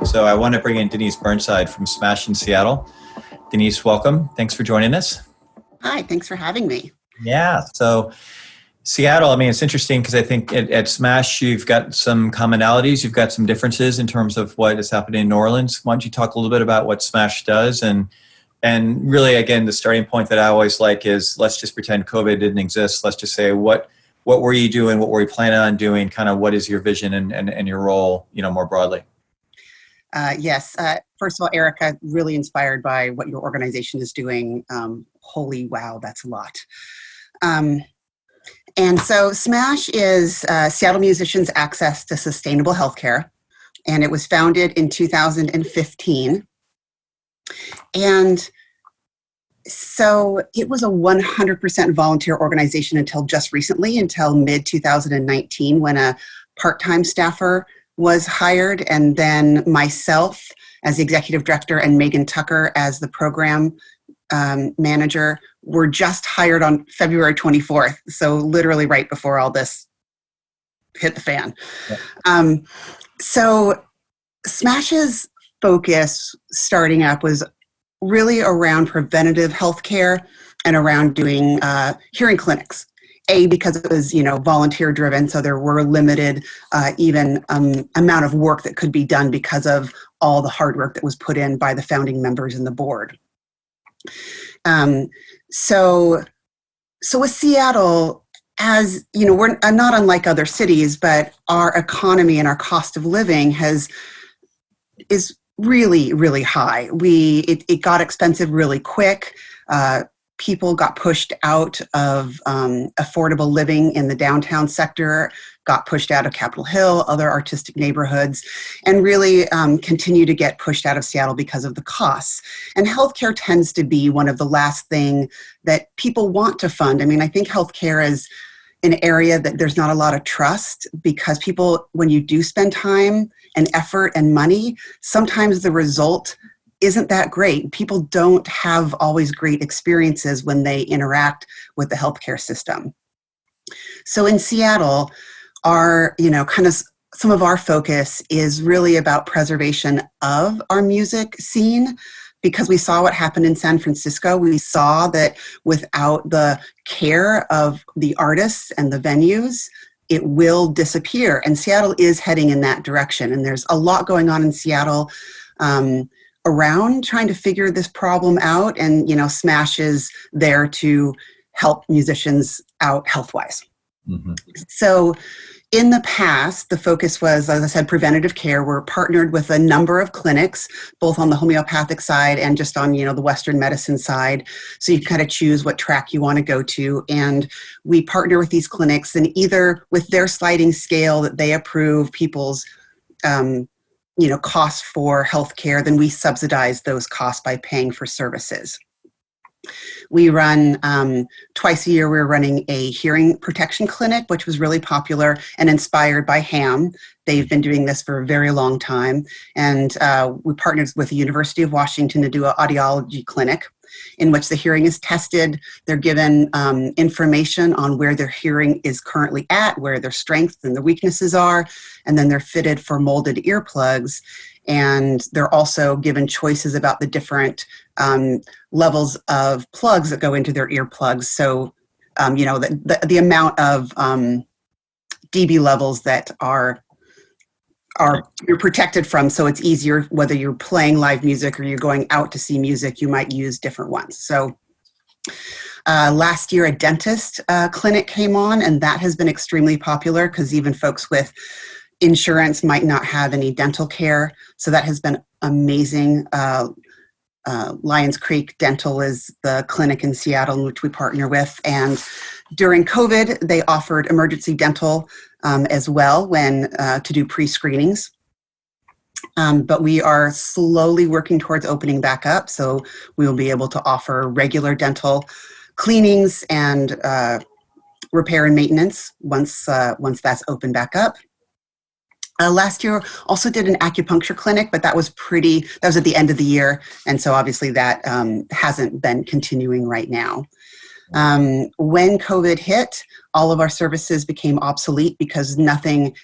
So I want to bring in Denise Burnside from Smash in Seattle. Denise, welcome. Thanks for joining us. Hi, thanks for having me. Yeah, so Seattle, I mean, it's interesting because I think at Smash, you've got some commonalities, you've got some differences in terms of what is happening in New Orleans. Why don't you talk a little bit about what Smash does? And really, again, the starting point that I always like is let's just pretend COVID didn't exist. Let's just say, what were you doing? What were you planning on doing? Kind of what is your vision and your role, more broadly? Yes. First of all, Erica, really inspired by what your organization is doing. Holy wow, that's a lot. And so SMASH is Seattle Musicians' Access to Sustainable Healthcare, and it was founded in 2015. And so it was a 100% volunteer organization until just recently, until mid-2019, when a part-time staffer was hired, and then myself as the executive director and Megan Tucker as the program manager were just hired on February 24th. So literally right before all this hit the fan. Yeah. So SMASH's focus starting up was really around preventative healthcare and around doing hearing clinics. Because it was, volunteer driven, so there were limited amount of work that could be done because of all the hard work that was put in by the founding members and the board. So with Seattle, as we're not unlike other cities, but our economy and our cost of living is really, really high. It got expensive really quick. People got pushed out of affordable living in the downtown sector, got pushed out of Capitol Hill, other artistic neighborhoods, and really continue to get pushed out of Seattle because of the costs. And healthcare tends to be one of the last thing that people want to fund. I mean, I think healthcare is an area that there's not a lot of trust, because people, when you do spend time and effort and money, sometimes the result isn't that great. People don't have always great experiences when they interact with the healthcare system. So in Seattle, our, kind of some of our focus is really about preservation of our music scene, because we saw what happened in San Francisco. We saw that without the care of the artists and the venues, it will disappear. And Seattle is heading in that direction. And there's a lot going on in Seattle around trying to figure this problem out, and SMASH is there to help musicians out health-wise. Mm-hmm. So in the past, the focus was, as I said, preventative care. We're partnered with a number of clinics, both on the homeopathic side and just on the Western medicine side. So you kind of choose what track you want to go to, and we partner with these clinics, and either with their sliding scale that they approve people's costs for healthcare, then we subsidize those costs by paying for services. We run twice a year. We're running a hearing protection clinic, which was really popular and inspired by HAM. They've been doing this for a very long time, and we partnered with the University of Washington to do an audiology clinic, in which the hearing is tested. They're given information on where their hearing is currently at, where their strengths and their weaknesses are, and then they're fitted for molded earplugs. And they're also given choices about the different levels of plugs that go into their earplugs. So, the amount of dB levels that you're protected from, so it's easier whether you're playing live music or you're going out to see music, you might use different ones. So last year a dentist clinic came on, and that has been extremely popular because even folks with insurance might not have any dental care. So that has been amazing. Lions Creek Dental is the clinic in Seattle in which we partner with. And during COVID, they offered emergency dental as well to do pre-screenings. But we are slowly working towards opening back up. So we will be able to offer regular dental cleanings and repair and maintenance once that's opened back up. Last year also did an acupuncture clinic, but that was at the end of the year. And so obviously that hasn't been continuing right now. When COVID hit, all of our services became obsolete because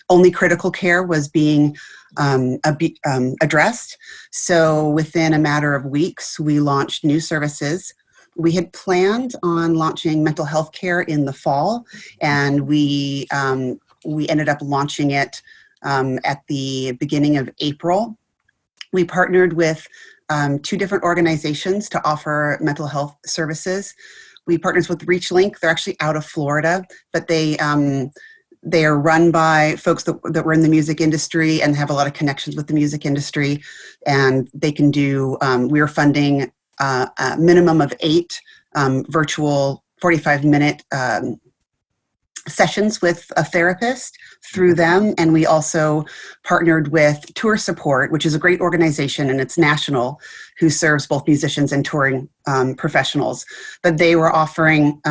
only critical care was being addressed. So within a matter of weeks, we launched new services. We had planned on launching mental health care in the fall, and we ended up launching it at the beginning of April. We partnered with 2 different organizations to offer mental health services. We partnered with ReachLink. They're actually out of Florida, but they are run by folks that were in the music industry and have a lot of connections with the music industry. And they can do, we're funding a minimum of 8 virtual 45-minute sessions with a therapist through them. And we also partnered with Tour Support, which is a great organization, and it's national, who serves both musicians and touring professionals. But they were offering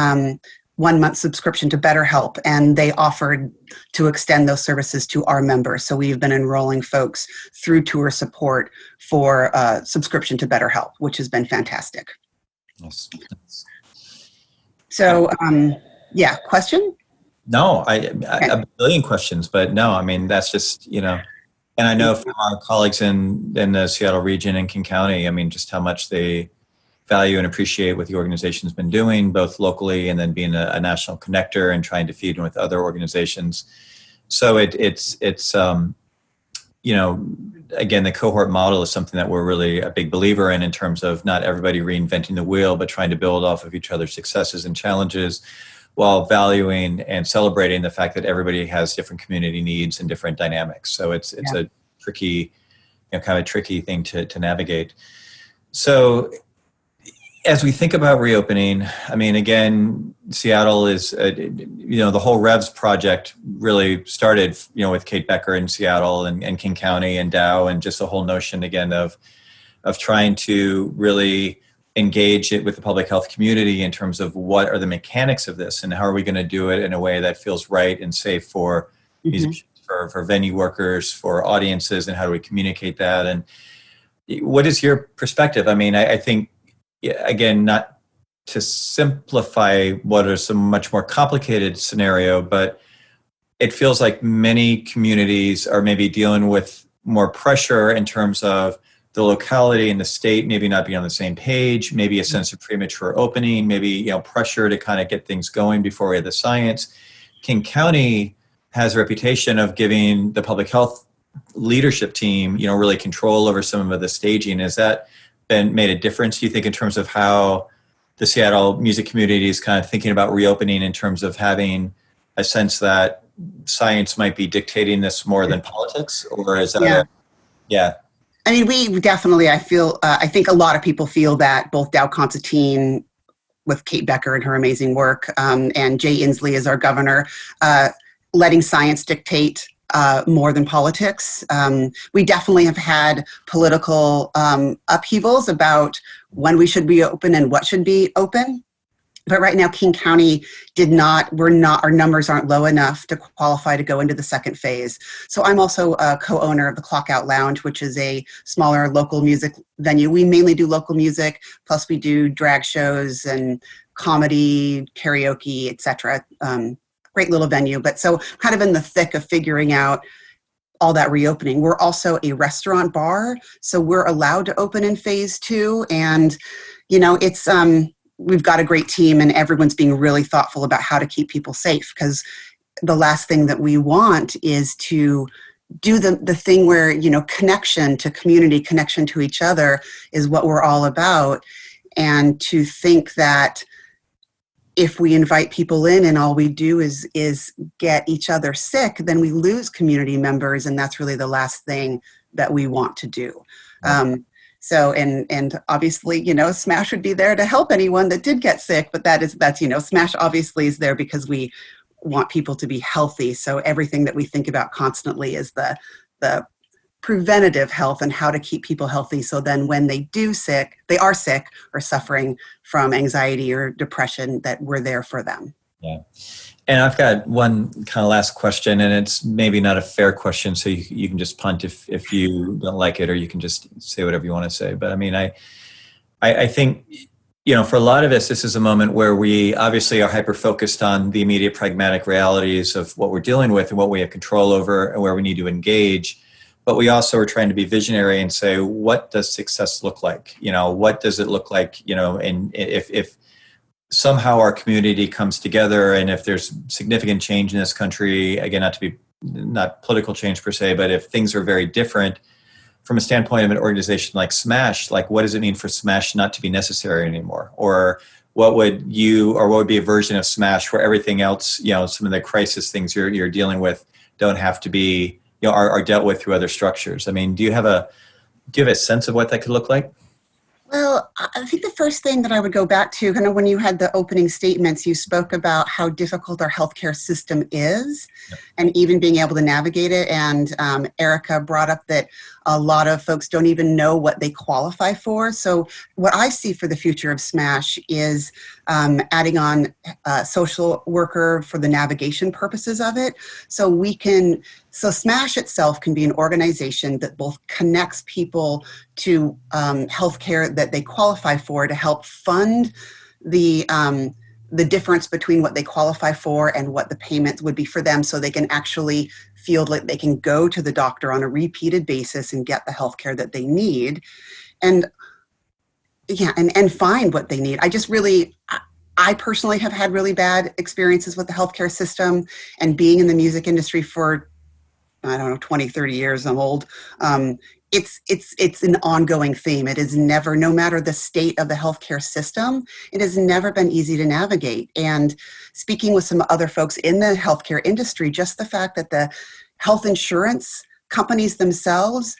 1-month subscription to BetterHelp, and they offered to extend those services to our members. So we've been enrolling folks through Tour Support for subscription to BetterHelp, which has been fantastic. Yes. So, yeah, question? No, a billion questions, but no, I mean, that's just, and I know from our colleagues in the Seattle region and King County, I mean, just how much they value and appreciate what the organization's been doing, both locally and then being a national connector and trying to feed in with other organizations. So it's again, the cohort model is something that we're really a big believer in terms of not everybody reinventing the wheel, but trying to build off of each other's successes and challenges, while valuing and celebrating the fact that everybody has different community needs and different dynamics. So it's a tricky, kind of a tricky thing to navigate. So as we think about reopening, I mean, again, Seattle is, the whole REVS project really started, with Kate Becker in Seattle and King County and Dow, and just the whole notion again of trying to really engage it with the public health community in terms of what are the mechanics of this and how are we going to do it in a way that feels right and safe for musicians, for venue workers, for audiences, and how do we communicate that? And what is your perspective? I mean, I think, again, not to simplify what is a much more complicated scenario, but it feels like many communities are maybe dealing with more pressure in terms of the locality and the state maybe not being on the same page, maybe a sense of premature opening, maybe pressure to kind of get things going before we have the science. King County has a reputation of giving the public health leadership team, really control over some of the staging. Has that made a difference, do you think, in terms of how the Seattle music community is kind of thinking about reopening, in terms of having a sense that science might be dictating this more than politics? Or is that I mean, we definitely, I think a lot of people feel that, both Dow Constantine with Kate Becker and her amazing work, and Jay Inslee as our governor, letting science dictate more than politics. We definitely have had political upheavals about when we should be open and what should be open. But right now, King County our numbers aren't low enough to qualify to go into the second phase. So I'm also a co-owner of the Clock Out Lounge, which is a smaller local music venue. We mainly do local music, plus we do drag shows and comedy, karaoke, etc. Great little venue. But so kind of in the thick of figuring out all that reopening. We're also a restaurant bar, so we're allowed to open in phase 2. And, it's, we've got a great team, and everyone's being really thoughtful about how to keep people safe, because the last thing that we want is to do the thing where, connection to community, connection to each other is what we're all about. And to think that if we invite people in and all we do is get each other sick, then we lose community members, and that's really the last thing that we want to do. So, and obviously, SMASH would be there to help anyone that did get sick, but that's SMASH obviously is there because we want people to be healthy. So everything that we think about constantly is the preventative health and how to keep people healthy. So then when they are sick or suffering from anxiety or depression, that we're there for them. Yeah. And I've got one kind of last question, and it's maybe not a fair question, so you can just punt if you don't like it, or you can just say whatever you want to say. But I mean, I think For a lot of us, this is a moment where we obviously are hyper-focused on the immediate pragmatic realities of what we're dealing with and what we have control over and where we need to engage. But we also are trying to be visionary and say, what does success look like? What does it look like? And if somehow our community comes together, and if there's significant change in this country, again, not political change per se, but if things are very different from a standpoint of an organization like SMASH, like what does it mean for SMASH not to be necessary anymore? Or what would be a version of SMASH where everything else, some of the crisis things you're dealing with don't have to be, are dealt with through other structures? I mean, do you have a sense of what that could look like? Well, I think the first thing that I would go back to, kind of when you had the opening statements, you spoke about how difficult our healthcare system is, yep, and even being able to navigate it. And Erica brought up that a lot of folks don't even know what they qualify for. So what I see for the future of SMASH is adding on a social worker for the navigation purposes of it. So SMASH itself can be an organization that both connects people to healthcare that they qualify for to help fund the difference between what they qualify for and what the payments would be for them, so they can actually feel like they can go to the doctor on a repeated basis and get the healthcare that they need, and find what they need. I personally have had really bad experiences with the healthcare system, and being in the music industry for, 20, 30 years, I'm old. It's an ongoing theme. It is never, no matter the state of the healthcare system, it has never been easy to navigate. And speaking with some other folks in the healthcare industry, just the fact that the health insurance companies themselves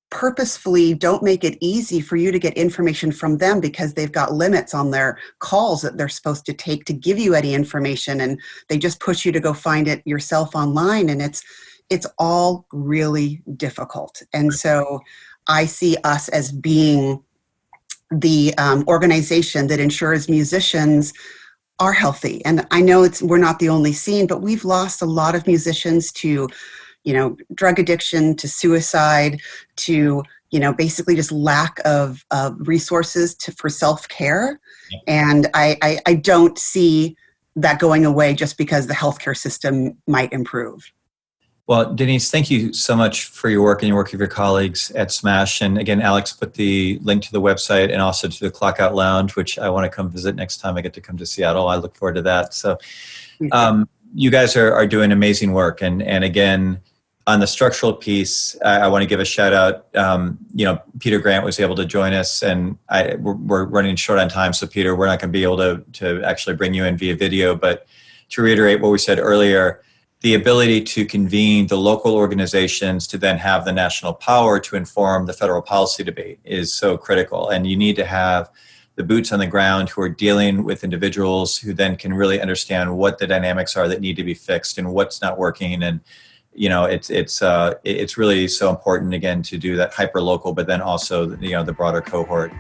purposefully don't make it easy for you to get information from them, because they've got limits on their calls that they're supposed to take to give you any information, and they just push you to go find it yourself online, and it's all really difficult. And so I see us as being the organization that ensures musicians are healthy. And I know we're not the only scene, but we've lost a lot of musicians to, drug addiction, to suicide, to, basically just lack of resources for self-care. Yeah. And I don't see that going away just because the healthcare system might improve. Well, Denise, thank you so much for your work and your work of your colleagues at SMASH. And again, Alex put the link to the website and also to the Clock Out Lounge, which I want to come visit next time I get to come to Seattle. I look forward to that. So you guys are doing amazing work. And again, on the structural piece, I want to give a shout out. Peter Grant was able to join us, and we're running short on time. So Peter, we're not going to be able to actually bring you in via video, but to reiterate what we said earlier, the ability to convene the local organizations to then have the national power to inform the federal policy debate is so critical. And you need to have the boots on the ground who are dealing with individuals who then can really understand what the dynamics are that need to be fixed and what's not working. And it's really so important, again, to do that hyper local, but then also the broader cohort.